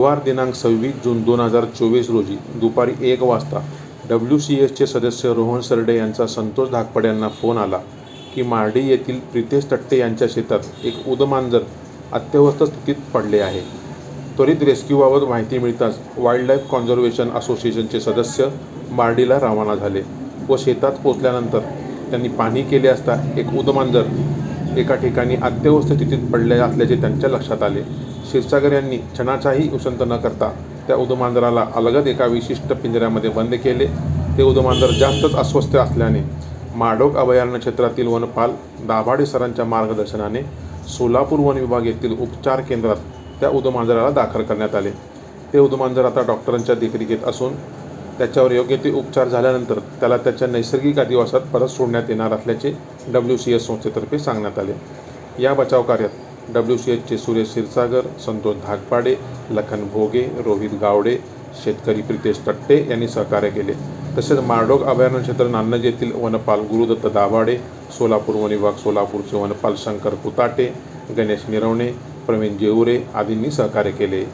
बुधवार दिनांक 26 जून 2024 रोजी दुपारी 1 वाजता WCSचे सदस्य रोहन सरडे यांचा संतोष धाकपड यांना फोन आला की मार्डी येथील प्रितेश तट्टे यांच्या शेतात एक उदमांजर अत्यवस्थ स्थितीत पडले आहे. त्वरित रेस्क्यूबाबत माहिती मिळताच वाईल्डलाईफ कॉन्झर्वेशन असोसिएशनचे सदस्य मार्डीला रवाना झाले व शेतात पोहोचल्यानंतर त्यांनी पाहणी केली असता एक उदमांजर एका ठिकाणी अत्यवस्थ स्थितीत पडले असल्याचे त्यांच्या लक्षात आले. क्षीरसागर यांनी क्षणाचाही उसंत न करता त्या उदमांजराला अलगद एका विशिष्ट पिंजऱ्यामध्ये बंद केले. ते उदमांजर जास्तच अस्वस्थ असल्याने माडोक अभयारण्य क्षेत्रातील वनपाल दाभाडे सरांच्या मार्गदर्शनाने सोलापूर वन विभाग येथील उपचार केंद्रात त्या उदमांजराला दाखल करण्यात आले. ते उदमांजर आता डॉक्टरांच्या देखरेखीत असून त्याच्यावर योग्य ते उपचार झाल्यानंतर त्याला त्याच्या नैसर्गिक अधिवासात परत सोडण्यात येणार असल्याचे WCS संस्थेतर्फे सांगण्यात आले. या बचाव कार्यात WCSचे सुरेश क्षीरसागर, संतोष धाकपाडे, लखन भोगे, रोहित गावडे, शेतकरी प्रितेश तट्टे यांनी सहकार्य केले. तसेच माडोक अभयारण्य क्षेत्र नान्नज येथील वनपाल गुरुदत्त दाभाडे, सोलापूर वन विभाग सोलापूरचे वनपाल शंकर कुताटे, गणेश निरवणे, प्रवीण जेऊरे आदींनी सहकार्य केले.